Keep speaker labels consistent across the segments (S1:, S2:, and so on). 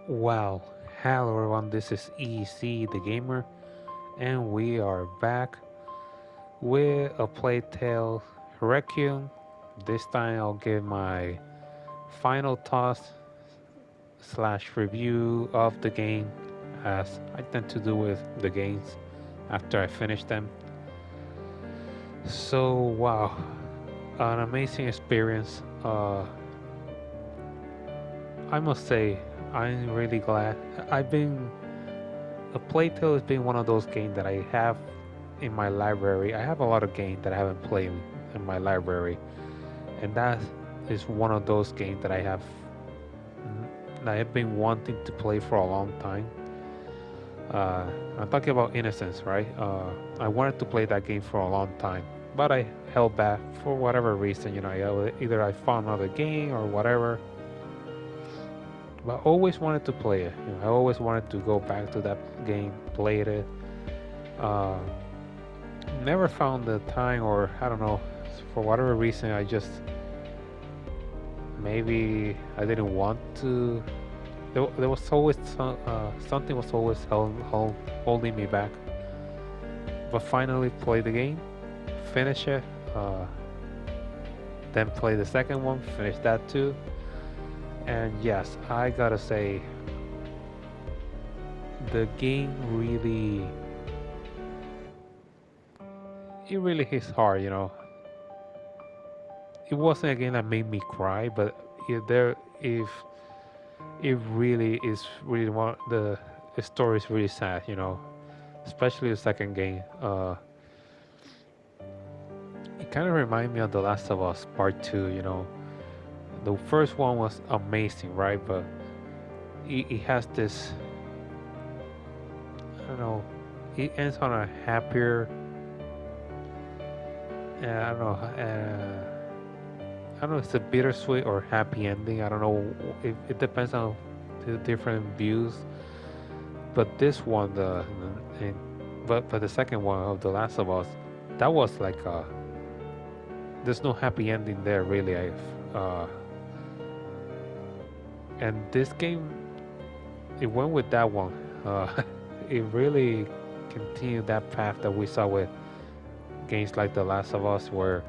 S1: Wow, hello everyone, this is EC the Gamer, and we are back with a playtale Requiem. This time I'll give my final thoughts slash review of the game, as I tend to do with the games after I finish them. So, wow, an amazing experience. I must say, I'm really glad. I've been A Playtale has been one of those games that I have in my library. I have a lot of games that I haven't played in my library, and that is one of those games that I have been wanting to play for a long time. I'm talking about Innocence, right? I wanted to play that game for a long time, but I held back for whatever reason. Either I found another game or whatever. But I always wanted to play it. I always wanted to go back to that game, play it. Uh, Never found the time, or I don't know, for whatever reason, I just maybe I didn't want to. There was always something was always holding me back. But finally, play the game, finish it, uh, then play the second one, finish that too. And yes, I gotta say, the game really hits hard. It wasn't a game that made me cry, but if it really is really one the story is really sad, especially the second game. It kind of reminded me of The Last of Us Part 2. The first one was amazing, right? But it has this, I don't know, it ends on a happier, I don't know, I don't know if it's a bittersweet or happy ending. I don't know. It depends on the different views. But this one, and, but the second one of The Last of Us, that was like there's no happy ending there really. And this game, it went with that one. It really continued that path that we saw with games like The Last of Us, where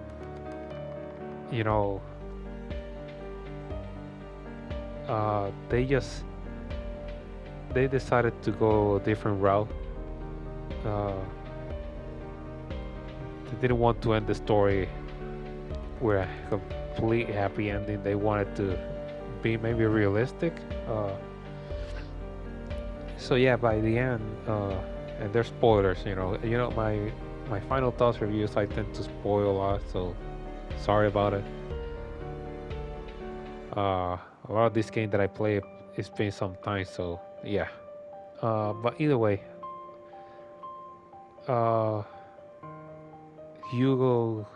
S1: you know they decided to go a different route. Uh, they didn't want to end the story with a complete happy ending. They wanted to be maybe realistic. Uh, so yeah, by the end, and there's spoilers. My final thoughts reviews. I tend to spoil a lot, so sorry about it. A lot of this game that I play, it's been some time, so yeah. But either way, uh, Hugo,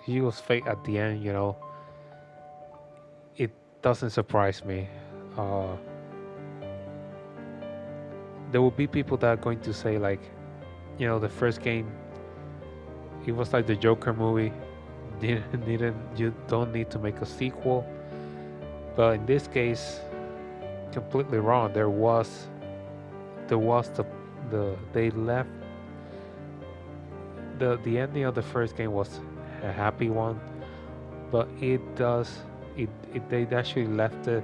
S1: Hugo's fate at the end, it doesn't surprise me. Uh, there will be people that are going to say like, the first game, it was like the Joker movie. You don't need to make a sequel. But in this case, completely wrong. There was they left the ending of the first game was a happy one, but they actually left it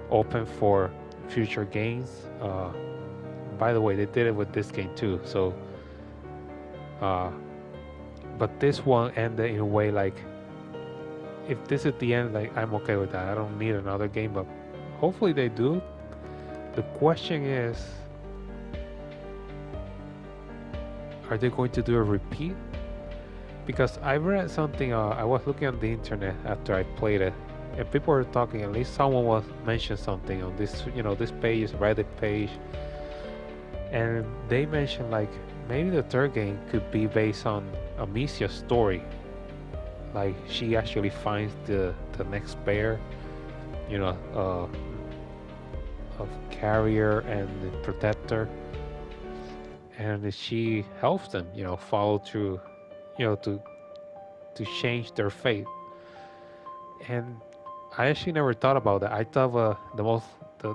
S1: open for future games. By the way, they did it with this game too. So, uh, but this one ended in a way like, if this is the end, like I'm okay with that. I don't need another game, but hopefully they do. The question is, are they going to do a repeat? Because I read something. I was looking on the internet after I played it, and people were talking. At least someone was mentioned something on this, this page, Reddit page, and they mentioned like maybe the third game could be based on Amicia's story. Like she actually finds the next pair, you know, of Carrier and the Protector, and she helps them, follow through, to change their fate. And I actually never thought about that. I thought the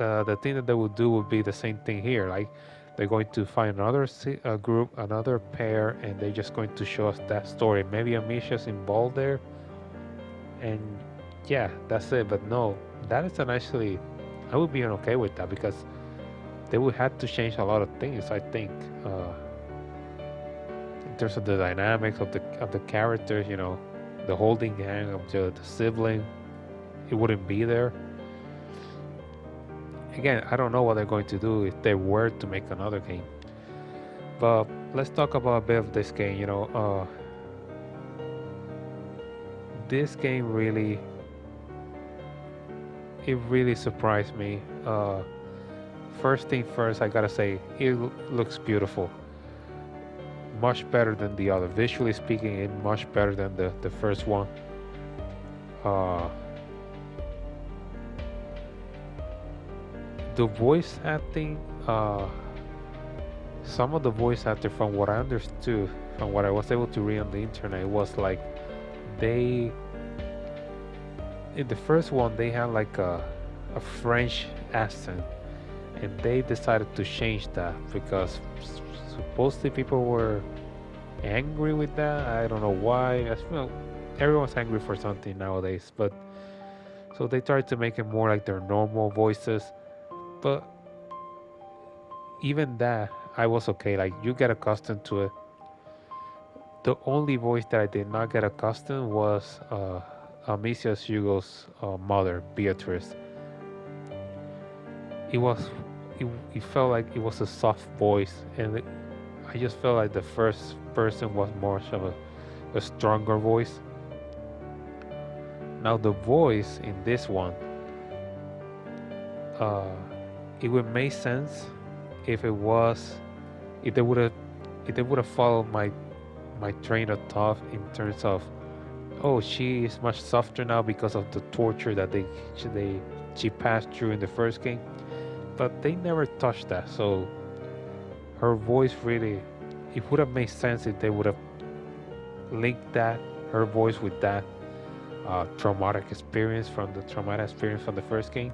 S1: the thing that they would do would be the same thing here. Like they're going to find another group, another pair, and they're just going to show us that story. Maybe Amisha's involved there, and yeah, that's it. But no, that isn't actually. I would be okay with that because they would have to change a lot of things. I think in terms of the dynamics of the characters, the holding hand of the sibling, it wouldn't be there. Again, I don't know what they're going to do if they were to make another game. But let's talk about a bit of this game. This game it really surprised me. First thing first, I gotta say, it looks beautiful. Much better than the other. Visually speaking, it much better than the first one. Uh, the voice acting, some of the voice acting, from what I understood, from what I was able to read on the internet, was like they in the first one they had like a French accent, and they decided to change that because supposedly people were angry with that. I don't know why. Everyone's angry for something nowadays, but so they tried to make it more like their normal voices. But even that, I was okay. Like you get accustomed to it. The only voice that I did not get accustomed was Amicia Hugo's mother, Beatrice. It was, it felt like it was a soft voice, and I just felt like the first person was more of a stronger voice. Now the voice in this one, uh, it would make sense if it was, if they would have, if they would have followed my train of thought in terms of, oh, she is much softer now because of the torture that she passed through in the first game, but they never touched that. So her voice really, it would have made sense if they would have linked that, her voice, with that traumatic experience from the first game,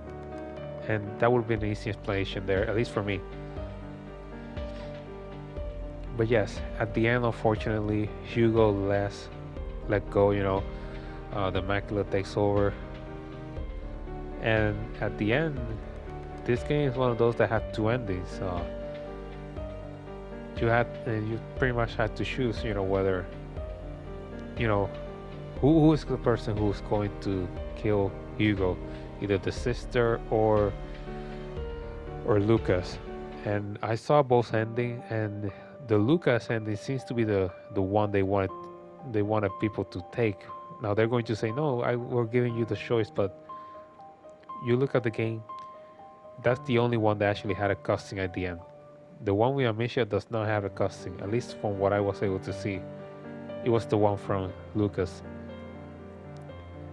S1: and that would be an easy explanation there, at least for me. But yes, at the end, unfortunately, Hugo let go. The macula takes over, and at the end, this game is one of those that had two endings. You pretty much had to choose, whether, you know, who is the person who's going to kill Hugo, either the sister or Lucas. And I saw both ending, and the Lucas ending seems to be the one they wanted people to take. Now they're going to say no, we're giving you the choice, but you look at the game, that's the only one that actually had a cutscene at the end. The one with Amicia does not have a cutscene, at least from what I was able to see. It was the one from Lucas.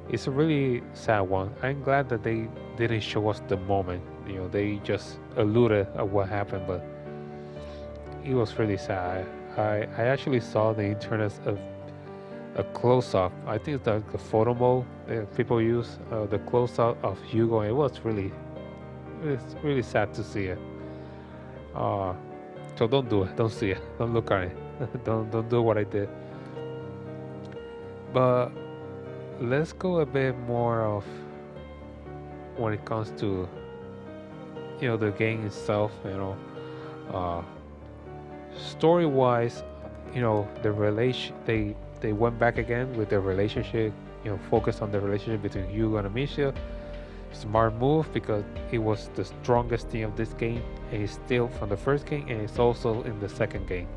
S1: It's a really sad one. I'm glad that they didn't show us the moment. They just alluded at what happened, but it was really sad. I actually saw the internet of a close-up. I think it's the photo mode that people use, the close-up of Hugo. It's really sad to see it. Uh, so don't do it. Don't see it. Don't look at it. don't do what I did. But let's go a bit more of when it comes to the game itself. Uh, Story wise, the relation they went back again with their relationship. Focus on the relationship between Hugo and Amicia. Smart move because it was the strongest thing of this game, and it's still from the first game, and it's also in the second game.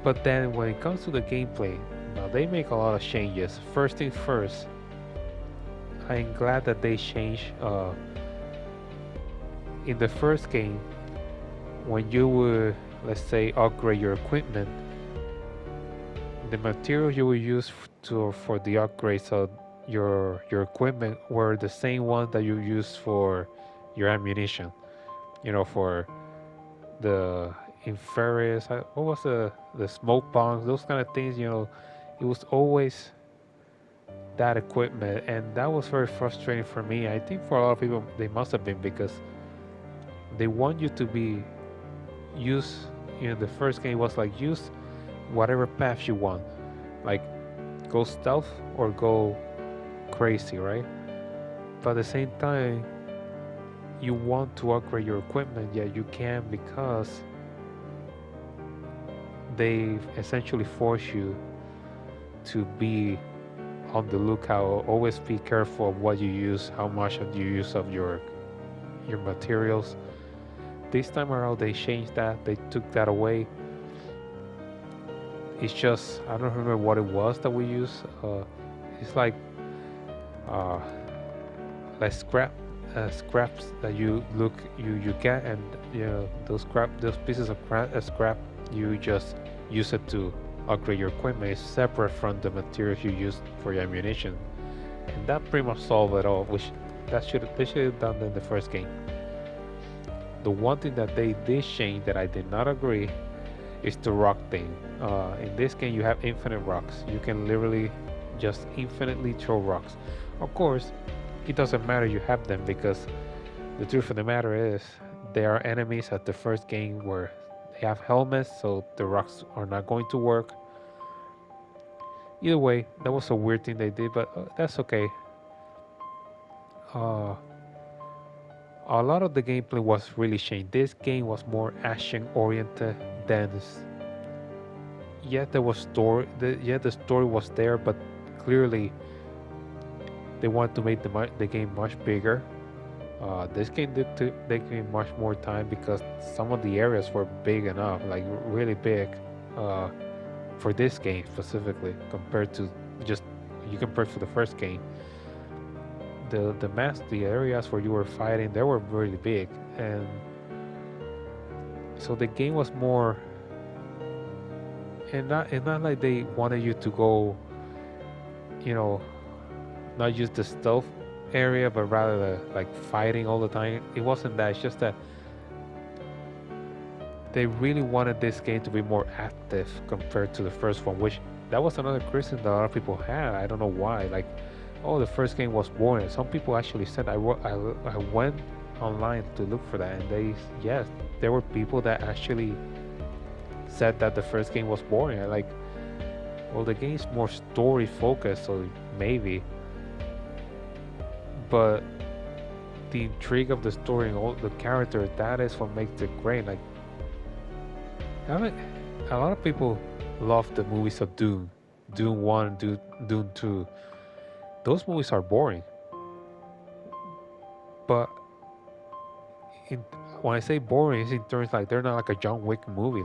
S1: But then when it comes to the gameplay, now they make a lot of changes. First thing first, I'm glad that they changed. In the first game, when you would, let's say, upgrade your equipment, the materials you would use for the upgrade, so your equipment were the same ones that you use for your ammunition. For the infrared, what was the smoke bombs, those kind of things. It was always that equipment, and that was very frustrating for me. I think for a lot of people, they must have been because they want you to be use. The first game was like use whatever path you want, like go stealth or go crazy, right? But at the same time, you want to upgrade your equipment, yet you can't because they essentially force you to be on the lookout. Always be careful of what you use, how much of you use of your materials. This time around, they changed that. They took that away. It's just I don't remember what it was that we use. It's uh, like scraps that you get, and those pieces of scrap you just use it to upgrade your equipment. It's separate from the materials you use for your ammunition, and that pretty much solved it all. Which they should have done in the first game. The one thing that they did change that I did not agree is the rock thing. In this game, you have infinite rocks. You can literally just infinitely throw rocks. Of course, it doesn't matter you have them because the truth of the matter is there are enemies at the first game where they have helmets, so the rocks are not going to work. Either way, that was a weird thing they did, but that's okay. Uh, a lot of the gameplay was really changed. This game was more action oriented than yet there was story. The story was there, but clearly they wanted to make the game much bigger. This game did take me much more time because some of the areas were big enough, like really big, uh, for this game specifically compared to just you compared to the first game. The areas where you were fighting, they were really big, and so the game was more. And not like they wanted you to go, you know, not use the stealth area, but rather like fighting all the time. It wasn't that. It's just that they really wanted this game to be more active compared to the first one, which that was another criticism that a lot of people had. I don't know why. Like, oh, the first game was boring. Some people actually said I went online to look for that, and yes, there were people that actually said that the first game was boring. I like, well, the game's more story focused, so maybe, but the intrigue of the story and all the characters, that is what makes it great. Like, I mean, a lot of people love the movies of Doom 1, Doom 2. Those movies are boring, but in, when I say boring, it's in terms like they're not like a John Wick movie.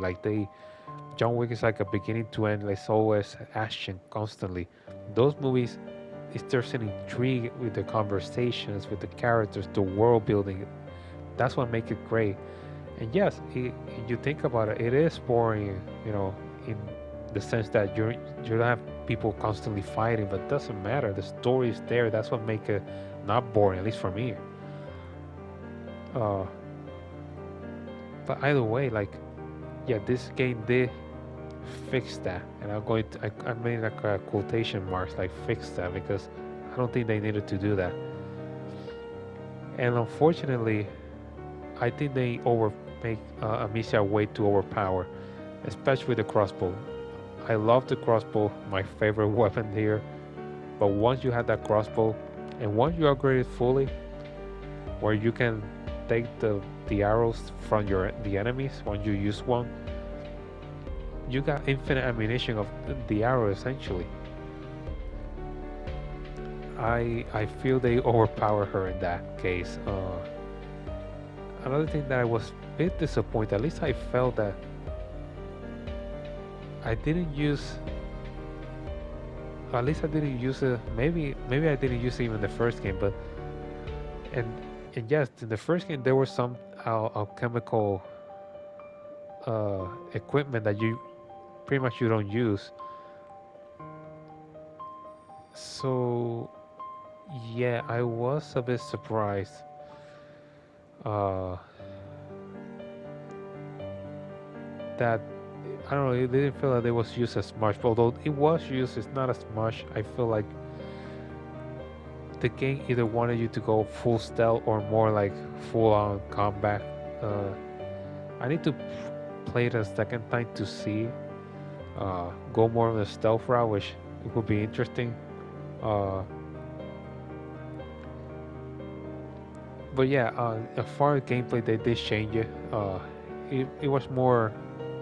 S1: John Wick is like a beginning to end, like it's always action constantly. Those movies, there's an intrigue with the conversations, with the characters, the world building. That's what makes it great. And yes, you think about it, it is boring, in the sense that you don't have people constantly fighting, but it doesn't matter. The story is there. That's what makes it not boring, at least for me. Uh, but either way, like, yeah, this game did fix that, and I made like a quotation marks like fix that because I don't think they needed to do that. And unfortunately, I think they make Amicia way too overpowered, especially with the crossbow. I love the crossbow, my favorite weapon here. But once you have that crossbow, and once you upgrade it fully, where you can take the arrows from the enemies when you use one, you got infinite ammunition of the arrow essentially. I feel they overpower her in that case. Another thing that I was a bit disappointed, at least I felt that I didn't use. At least I didn't use it. Maybe I didn't use it even in the first game, but and yes, in the first game there was some alchemical equipment that you pretty much you don't use. So yeah, I was a bit surprised. Uh, that I don't know, it didn't feel like it was used as much. Although it was used, it's not as much. I feel like the game either wanted you to go full stealth or more like full on combat. Uh, I need to play it a second time to see. Go more on the stealth route, which would be interesting. Uh, but yeah, as far as gameplay, they did change it. It was more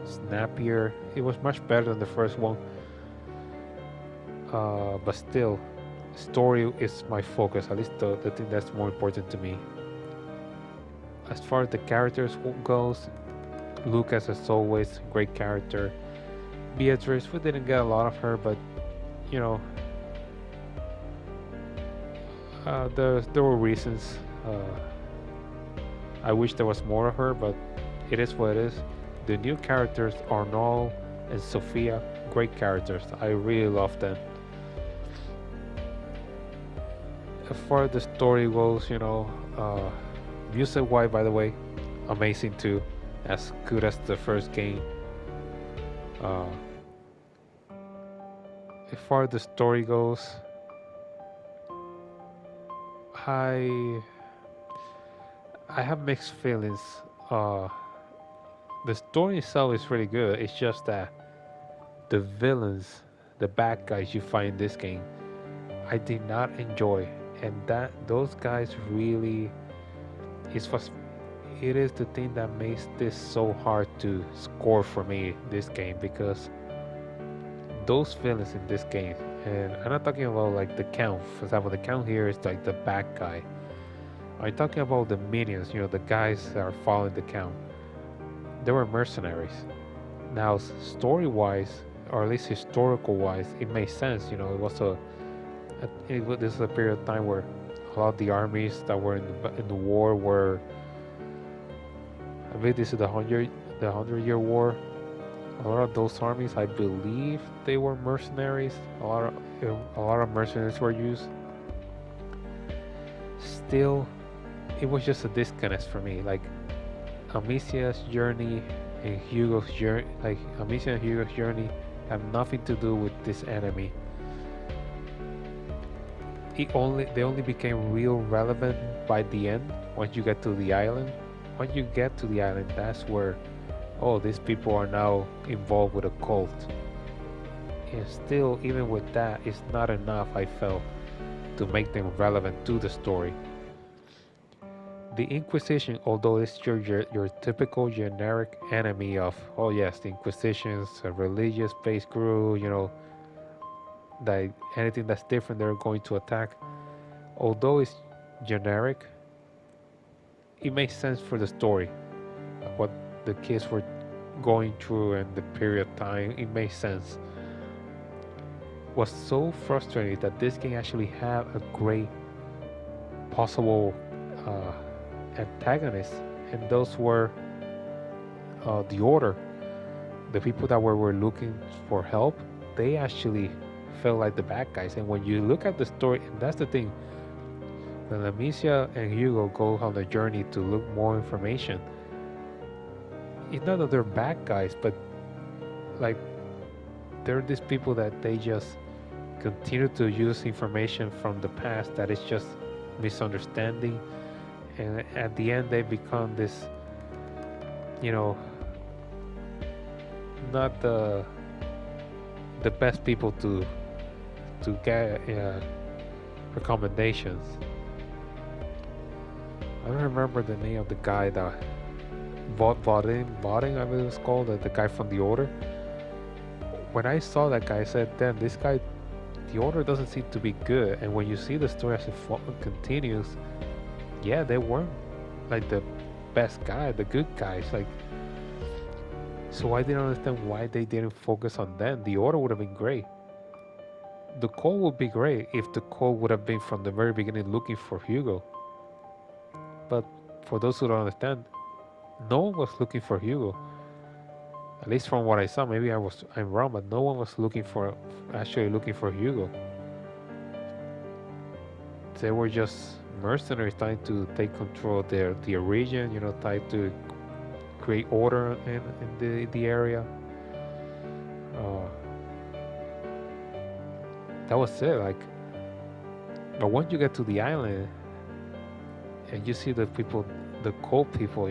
S1: snappier. It was much better than the first one. But still, story is my focus. At least the thing that's more important to me. As far as the characters goes, Lucas as always, great character. Beatrice, we didn't get a lot of her, but you know, there were reasons. I wish there was more of her, but it is what it is. The new characters, Arnold and Sophia, great characters. I really love them. As far as the story goes, music wise, by the way, amazing too, as good as the first game. Uh, as far as the story goes, I I have mixed feelings. Uh, the story itself is really good. It's just that the villains, the bad guys you find in this game, I did not enjoy, and that those guys really is what it is the thing that makes this so hard to score for me this game because those villains in this game, and I'm not talking about like the count. For example, the count here is like the bad guy. I'm talking about the minions, the guys that are following the count. They were mercenaries. Now, story-wise, or at least historical-wise, it makes sense. It was this is a period of time where a lot of the armies that were in the war were. I believe this is the 100-Year War. A lot of those armies, I believe, they were mercenaries. A lot of mercenaries were used. Still, it was just a disconnect for me. Like Amicia's journey and Hugo's journey, like Amicia and Hugo's journey, have nothing to do with this enemy. They only became real relevant by the end once you get to the island. Once you get to the island, that's where, oh, these people are now involved with a cult. And still, even with that, it's not enough, I felt, to make them relevant to the story. The Inquisition, although it's your typical generic enemy of, oh yes, the Inquisition's a religious-based group, that anything that's different they're going to attack. Although it's generic, it makes sense for the story. What the kids were going through and the period of time, it makes sense. Was so frustrating that this game actually had a great possible antagonists, and those were the Order. The people that were looking for help, they actually felt like the bad guys. And when you look at the story, and that's the thing, when Amicia and Hugo go on the journey to look more information, it's not that they're bad guys, but like they're these people that they just continue to use information from the past that is just misunderstanding, and at the end they become this, not the best people to get recommendations. I don't remember the name of the guy that Vadim, I believe it was called, the guy from the Order. When I saw that guy, I said, damn, this guy, the Order doesn't seem to be good. And when you see the story as it continues, yeah, they weren't like the best guy, the good guys. Like, so I didn't understand why they didn't focus on them. The Order would have been great. The call would be great if the call would have been from the very beginning looking for Hugo. But for those who don't understand, no one was looking for Hugo. At least from what I saw, maybe I'm wrong, but no one was actually looking for Hugo. They were just mercenaries trying to take control of their region, trying to create order in the area. That was it. Like, But once you get to the island and you see the people, the cold people,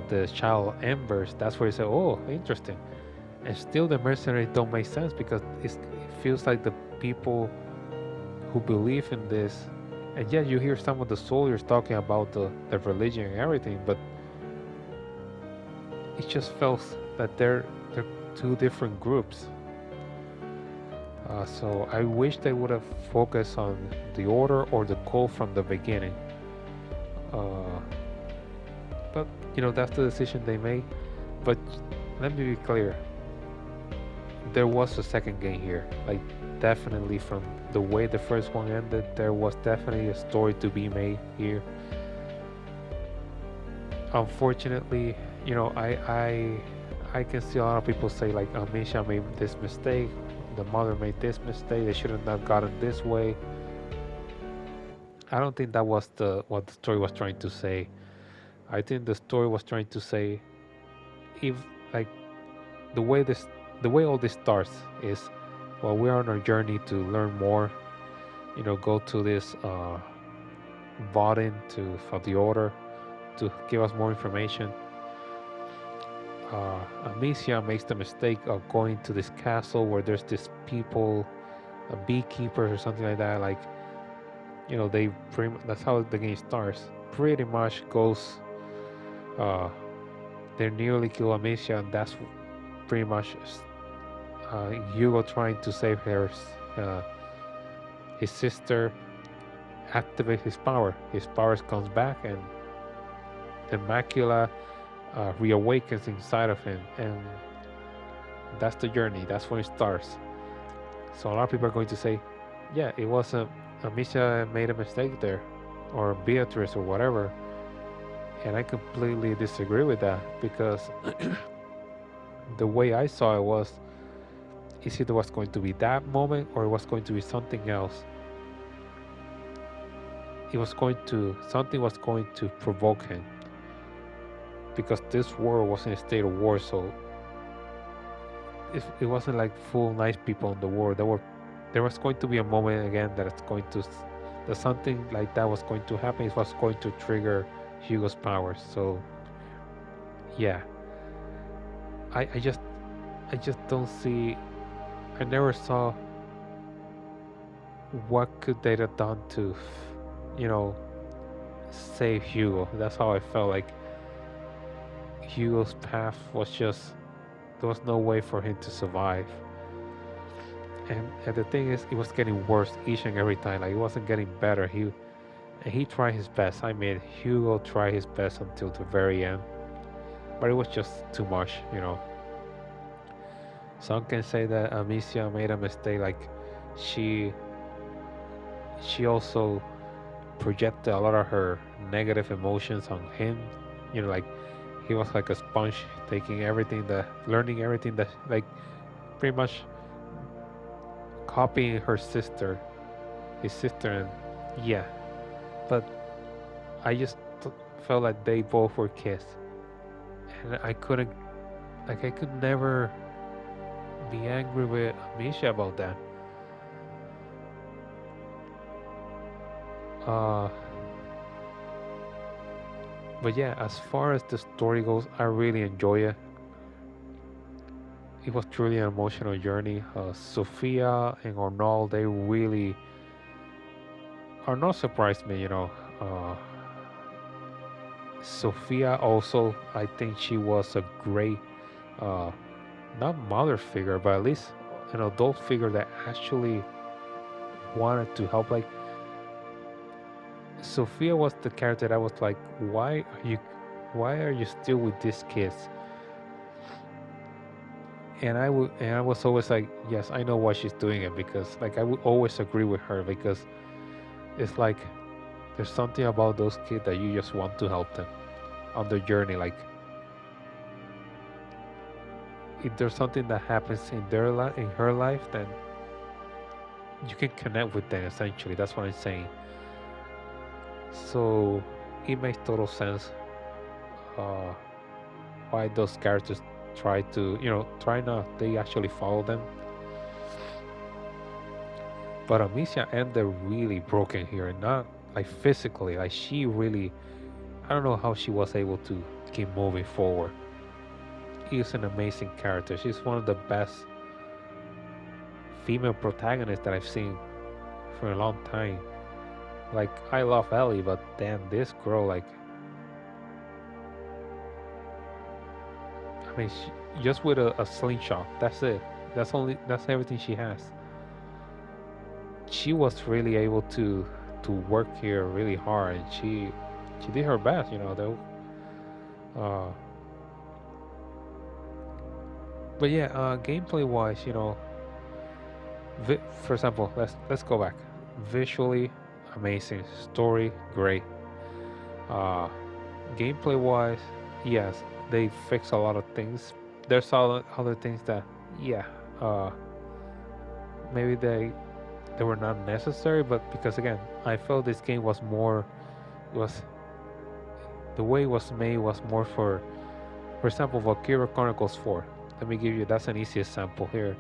S1: the child embers, that's where you say, oh, interesting. And still the mercenaries don't make sense because it feels like the people who believe in this, and yet you hear some of the soldiers talking about the religion and everything, but it just felt that they're two different groups. So I wish they would have focused on the order or the call from the beginning. Uh, but that's the decision they made. But let me be clear, there was a second game here. Like definitely from the way the first one ended, there was definitely a story to be made here. Unfortunately, I can see a lot of people say like Amisha made this mistake, the mother made this mistake, they should have not gotten this way. I don't think that was the what the story was trying to say. I think the story was trying to say if like the way this the way all this starts is while we're on our journey to learn more, go to this botting to for the order to give us more information. Amicia makes the mistake of going to this castle where there's this people, beekeepers or something like that. Like they that's how the game starts. Pretty much goes. Uh, they nearly kill Amicia, and that's pretty much Hugo trying to save uh, his sister. Activate his power. His powers comes back, and the macula reawakens inside of him, and that's the journey. That's when it starts. So a lot of people are going to say, yeah, it wasn't Amisha made a mistake there, or Beatrice or whatever. And I completely disagree with that because the way I saw it was, is it was going to be that moment or it was going to be something else. Something was going to provoke him because this world was in a state of war, so it wasn't like full nice people in the world. There was going to be a moment again that something like that was going to happen. It was going to trigger Hugo's powers. So yeah, I just don't see. I never saw what could they have done to, you know, save Hugo. That's how I felt like Hugo's path was just there was no way for him to survive. And the thing is, it was getting worse each and every time. Like it wasn't getting better. He tried his best. I mean, Hugo tried his best until the very end, but it was just too much. Some can say that Amicia made a mistake. Like she also projected a lot of her negative emotions on him. Like he was like a sponge, learning everything that, like, pretty much copying his sister, and yeah. But I just felt like they both were kids, and I could never be angry with Amisha about that. Uh, but yeah, as far as the story goes, I really enjoy it. It was truly an emotional journey. Sophia and Arnold, they really Arnold surprised me. Sophia also, I think she was a great, uh, not mother figure, but at least an adult figure that actually wanted to help. Like Sophia was the character that was like, why are you still with these kids? And I was always like, yes, I know why she's doing it, because like I would always agree with her, because it's like there's something about those kids that you just want to help them on their journey. Like if there's something that happens in in her life, then you can connect with them. Essentially, that's what I'm saying. So it makes total sense uh, why those characters try not they actually follow them. But Amicia ended really broken here, not like physically. Like she really, I don't know how she was able to keep moving forward. She's an amazing character. She's one of the best female protagonists that I've seen for a long time. Like I love Ellie, but damn, this girl, like, I mean, just with a slingshot, that's it. That's everything she has. She was really able to work here really hard, and she did her best, you know. Though, but yeah, gameplay wise, you know, for example, let's go back. Visually, amazing. Story, great. Uh, Gameplay wise, yes, they fix a lot of things. There's other things that, yeah, uh, maybe they were not necessary, but because again, I felt this game was more was the way it was made was more for example, Valkyria Chronicles 4. Let me give you that's an easy example here.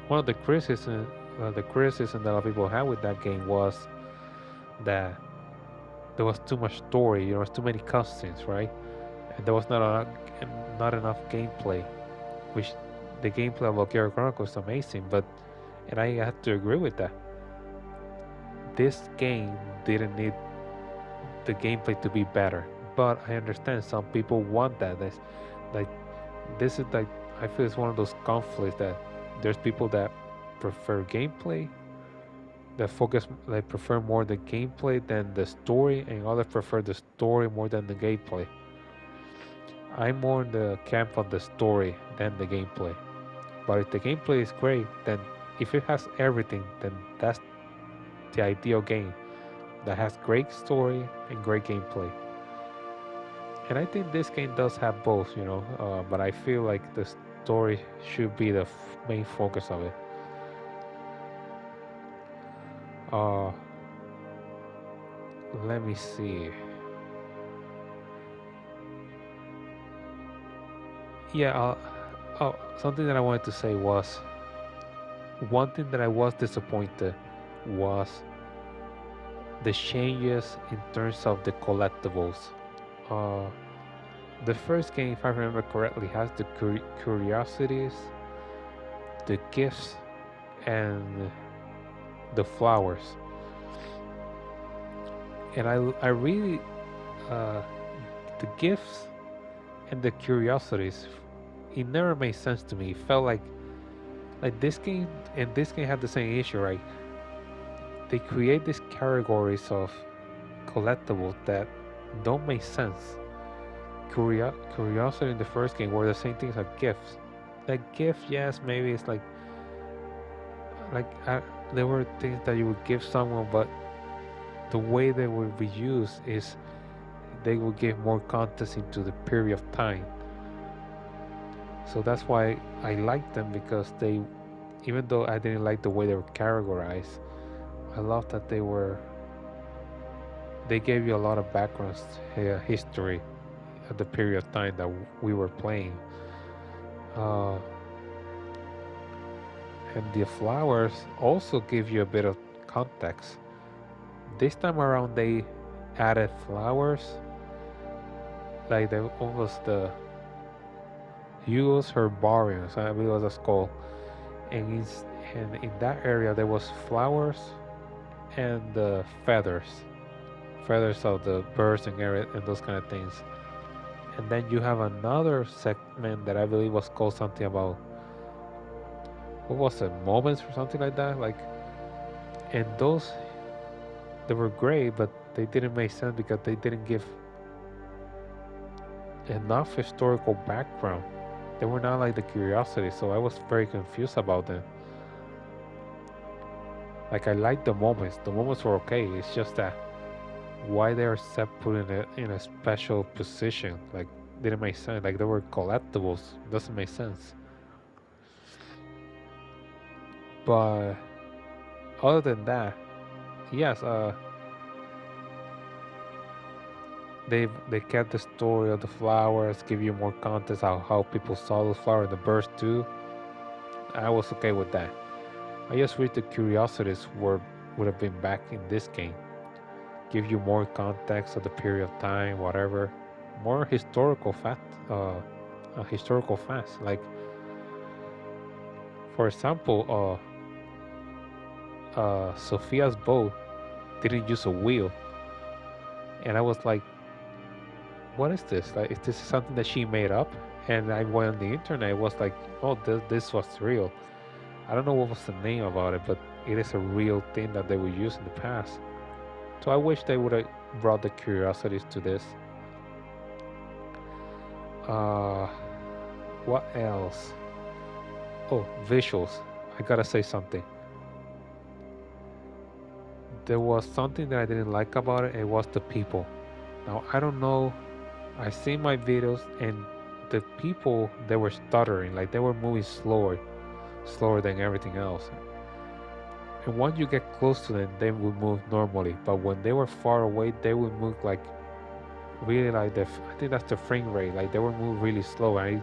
S1: One of the criticism that a lot of people had with that game was that there was too much story. There was too many cutscenes, right? And there was not enough gameplay. Which the gameplay of Valkyria Chronicles is amazing, but and I have to agree with that. This game didn't need the gameplay to be better, but I understand some people want that. Like this is like I feel it's one of those conflicts that there's people that prefer gameplay that focus they prefer more the gameplay than the story, and others prefer the story more than the gameplay. I'm more in the camp of the story than the gameplay. But if the gameplay is great, then if it has everything, then that's the ideal game that has great story and great gameplay. And I think this game does have both, you know. But I feel like the story should be the main focus of it. Uh, Let me see. Yeah. Oh, something that I wanted to say was one thing that I was disappointed was the changes in terms of the collectibles. Uh, the first game, if I remember correctly, has the curiosities, the gifts, and the flowers. And I really, uh, the gifts and the curiosities, it never made sense to me. It felt like this game and this game had the same issue, right? They create these categories of collectibles that don't make sense. Curiosity in the first game were the same things as gifts. Like gift, yes, maybe it's like there were things that you would give someone, but the way they would be used is they will give more context into the period of time. So that's why I like them, because they, even though I didn't like the way they were categorized, I love that they gave you a lot of background history at the period of time that we were playing. Uh, and the flowers also give you a bit of context. This time around, they added flowers, like they almost the Hugo's Herbarium, so I believe it was a skull, and in that area there was flowers and the feathers of the birds and those kind of things. And then you have another segment that I believe was called something about, what was it, moments or something like that. Like, and those they were great, but they didn't make sense because they didn't give enough historical background. They were not like the curiosity, so I was very confused about them. Like I liked the moments. The moments were okay. It's just that why they are set put in a special position, like didn't make sense. Like they were collectibles. Doesn't make sense. But other than that, yes, they kept the story of the flowers, give you more context how people saw those flowers, the birds too. I was okay with that. I just wish the curiosities were would have been back in this game. Give you more context of the period of time, whatever, more historical facts. Like for example, Sophia's bow didn't use a wheel, and I was like, "What is this? Like, is this something that she made up?" And I went on the internet. It was like, "Oh, this was real." I don't know what was the name about it, but it is a real thing that they would use in the past. So I wish they would have brought the curiosities to this. Uh, what else? Oh, visuals. I gotta say something. There was something that I didn't like about it. It was the people. Now I don't know. I seen my videos and the people they were stuttering, like they were moving slower than everything else. And once you get close to them, they would move normally. But when they were far away, they would move like really like I think that's the frame rate. Like they would move really slow. And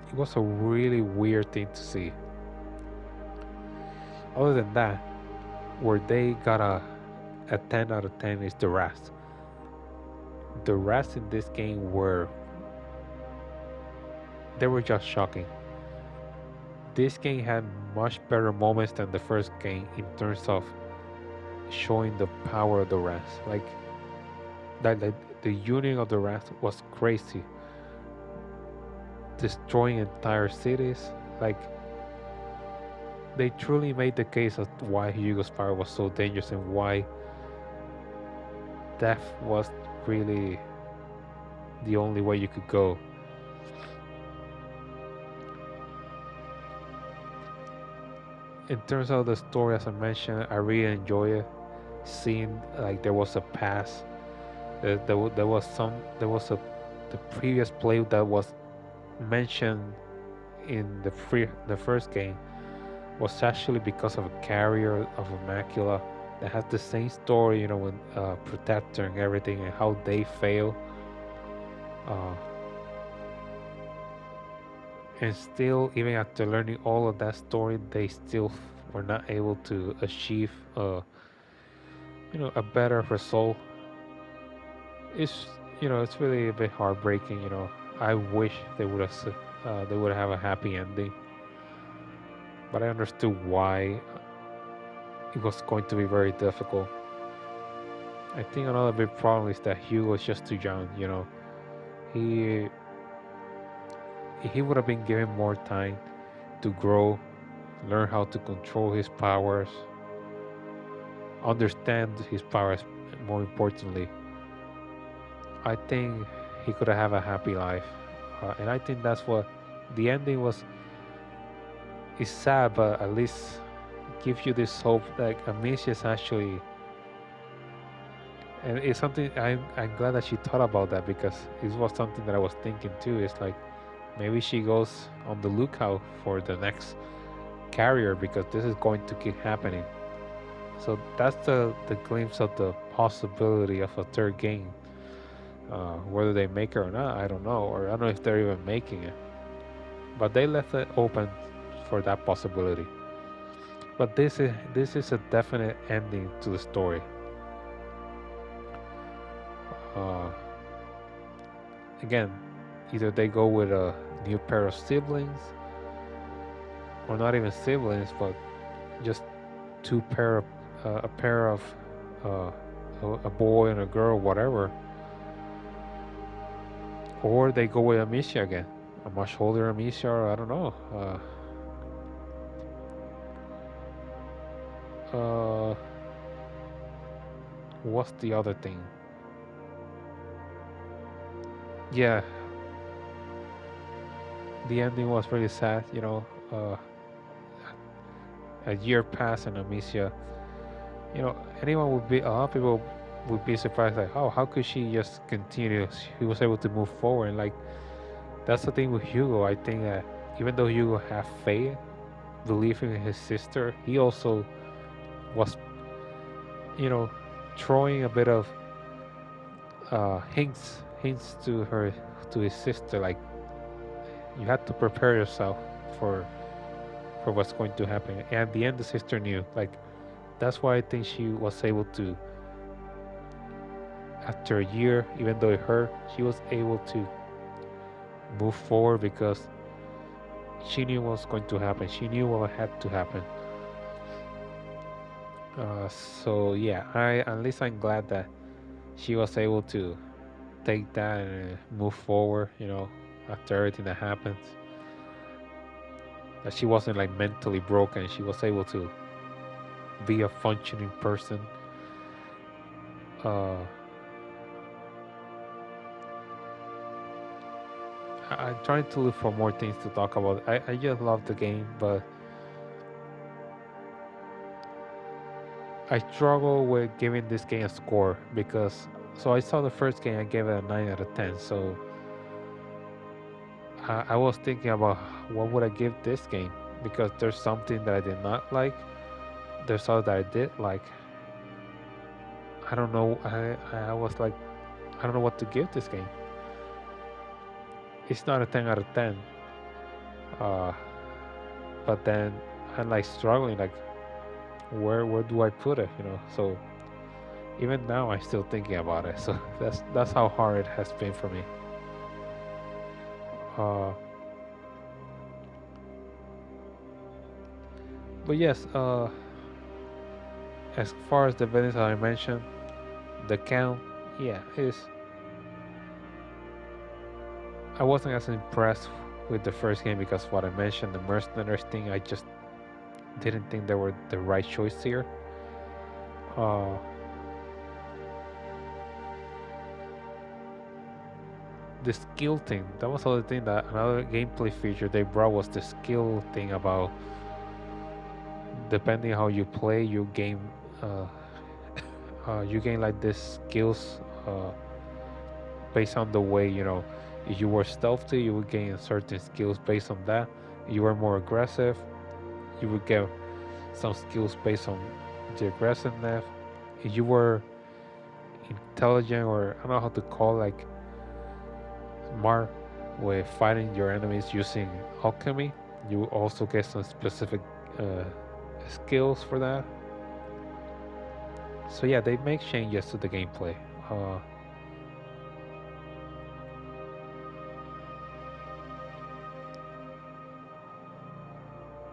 S1: it was a really weird thing to see. Other than that, where they got a 10 out of 10 is the rest. The rest in this game were they were just shocking. This game had much better moments than the first game in terms of showing the power of the rest. Like that the union of the rest was crazy. Destroying entire cities. Like they truly made the case of why Hugo's power was so dangerous and why death was really the only way you could go. In terms of the story, as I mentioned, I really enjoy it. Seeing like there was a past, there was the previous play that was mentioned in the first game was actually because of a carrier of a macula that has the same story, you know, when protector and everything and how they fail. Uh, and still, even after learning all of that story, they still were not able to achieve, a better result. It's it's really a bit heartbreaking. I wish they would have a happy ending, but I understood why it was going to be very difficult. I think another big problem is that Hugo is just too young. He he would have been given more time to grow, learn how to control his powers, understand his powers. More importantly, I think he could have a happy life, and I think that's what the ending was. It's sad, but at least gives you this hope that Amicia is actually, and it's something I'm glad that she thought about that because it was something that I was thinking too. It's like maybe she goes on the lookout for the next carrier because this is going to keep happening. So that's the glimpse of the possibility of a third game. Whether they make it or not, I don't know, or I don't know if they're even making it. But they left it open for that possibility. But this is a definite ending to the story. Uh, Again, either they go with a new pair of siblings, or not even siblings, but just a pair of uh, a boy and a girl, whatever, or they go with Amicia again, a much older Amicia, or I don't know. Uh, what's the other thing? Yeah, the ending was really sad. A year passed and Amicia, anyone would be, a lot of people would be surprised, like, oh, how could she just continue? He was able to move forward. Like, that's the thing with Hugo. I think that even though Hugo had faith, believing in his sister, he also was, you know, throwing a bit of hints to his sister, like you had to prepare yourself for for what's going to happen. And at the end, the sister knew. Like that's why I think she was able to, after a year, even though it hurt, she was able to move forward because she knew what was going to happen. She knew what had to happen. So yeah, I at least I'm glad that she was able to take that and move forward. After everything that happens, that she wasn't like mentally broken. She was able to be a functioning person. Uh, I'm trying to look for more things to talk about. I just love the game, but I struggle with giving this game a score because so I saw the first game, I gave it a 9 out of 10. So I was thinking about what would I give this game because there's something that I did not like. There's other that I did like. I don't know. I was like, I don't know what to give this game. It's not a 10 out of 10. Uh, but then I'm like struggling, like where do I put it? So even now I'm still thinking about it. So that's how hard it has been for me. Uh, but yes, as far as the villains that I mentioned, the count, yeah, is I wasn't as impressed with the first game because what I mentioned, the mercenaries thing, I just didn't think they were the right choice here. Uh, the skill thing, that was another thing that another gameplay feature they brought was the skill thing about depending how you play, uh, you gain like this skills based on the way if you were stealthy, you would gain certain skills based on that. If you were more aggressive, you would get some skills based on the aggressiveness. If you were intelligent, or I don't know how to call, like smart with fighting your enemies using alchemy, you also get some specific uh, skills for that. So yeah, they make changes to the gameplay. Uh,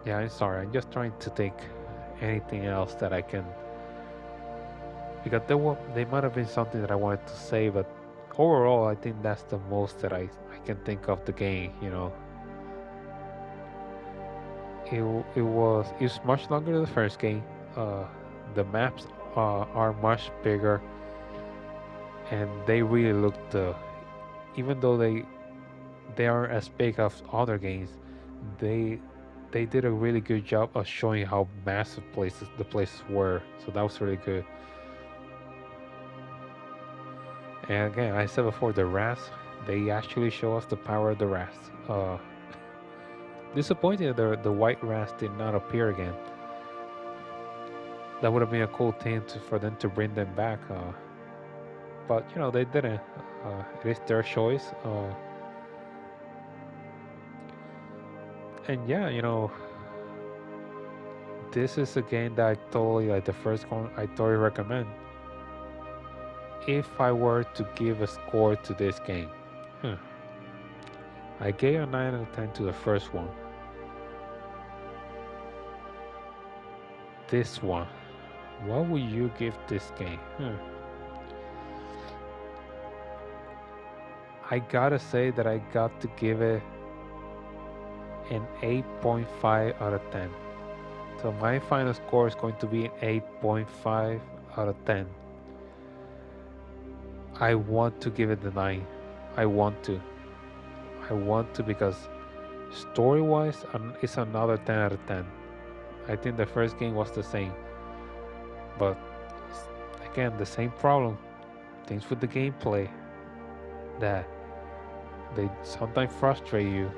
S1: yeah, I'm sorry. I'm just trying to think anything else that I can, because they might have been something that I wanted to say, but overall, I think that's the most that I can think of the game. It's much longer than the first game. Uh, the maps are much bigger, and they really look even though they aren't as big as other games, they they did a really good job of showing how massive the places were. So that was really good. And again, I said before, the rats, they actually show us the power of the rats. Disappointing that the white rats did not appear again. That would have been a cool thing for them to bring them back. But they didn't. It is their choice. And yeah, this is a game that I totally like. The first one I totally recommend. If I were to give a score to this game, huh, I gave a 9 out of 10 to the first one. This one, what would you give this game? I gotta say that I got to give it an 8.5 out of 10. So my final score is going to be an 8.5 out of 10. I want to give it the 9. I want to. I want to because story-wise, it's another 10 out of 10. I think the first game was the same. But again, the same problem. Things with the gameplay that they sometimes frustrate you.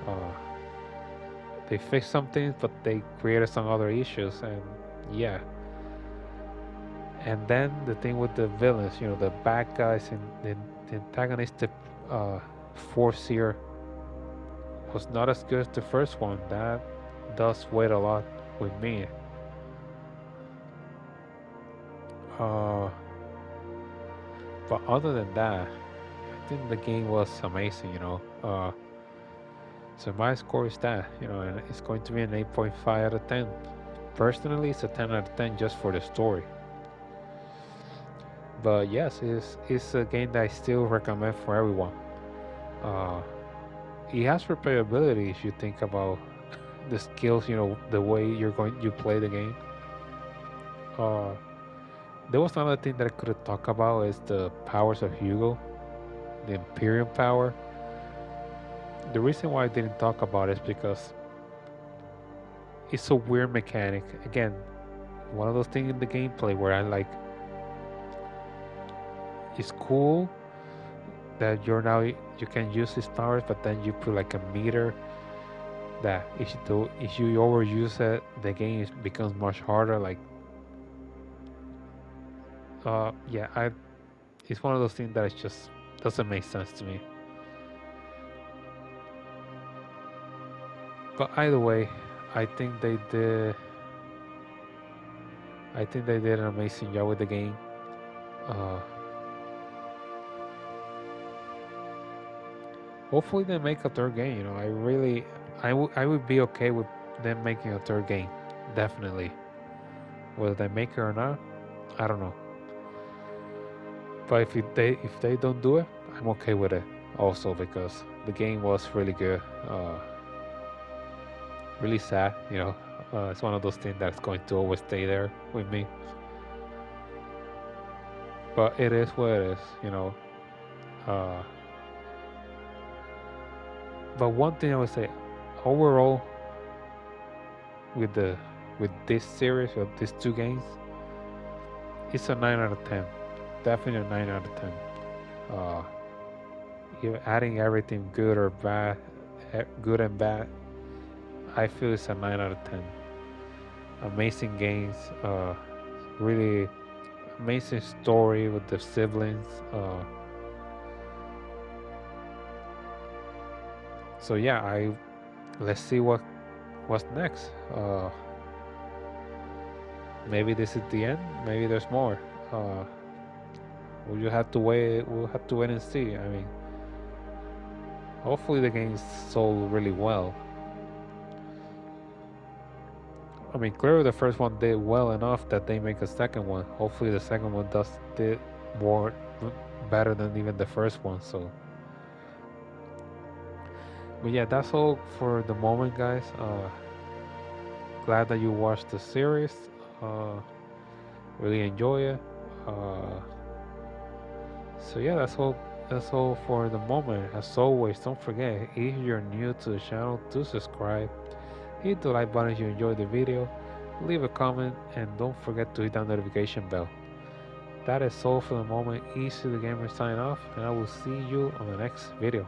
S1: Uh, they fix some things, but they created some other issues, and yeah. And then the thing with the villains, the bad guys and the antagonistic force here was not as good as the first one. does weigh a lot with me. Uh, but other than that, I think the game was amazing. So my score is that. And it's going to be an 8.5 out of 10. Personally, it's a 10 out of 10 just for the story. But yes, it's a game that I still recommend for everyone. Uh, it has replayability if you think about the skills, the way you play the game. Uh, there was another thing that I could have talked about is the powers of Hugo, the Imperium power. The reason why I didn't talk about it is because it's a weird mechanic. Again, one of those things in the gameplay where I like, it's cool that you can use these powers, but then you put like a meter that if you overuse it, the game becomes much harder. Like, yeah, it's one of those things that it just doesn't make sense to me. But either way, I think they did. I think they did an amazing job with the game. Uh, Hopefully they make a third game. I would be okay with them making a third game. Definitely. Whether they make it or not, I don't know. But if they don't do it, I'm okay with it. Also because the game was really good. Really sad. It's one of those things that's going to always stay there with me. But it is what it is. Uh, but one thing I would say, overall, with the with this series or these two games, it's a 9 out of 10. Definitely a 9 out of 10. Uh, Adding everything good or bad, good and bad, I feel it's a 9 out of 10. Amazing games, really amazing story with the siblings. So yeah, let's see what's next. Maybe this is the end. Maybe there's more. We'll have to wait. We'll have to wait and see. I mean, hopefully the game sold really well. I mean, clearly the first one did well enough that they make a second one. Hopefully the second one did more better than even the first one. So, but yeah, that's all for the moment, guys. Glad that you watched the series. Really enjoy it. So yeah, that's all. That's all for the moment. As always, don't forget, if you're new to the channel, to subscribe, hit the like button if you enjoyed the video, leave a comment, and don't forget to hit that notification bell. That is all for the moment. Easy the Gamer sign off, and I will see you on the next video.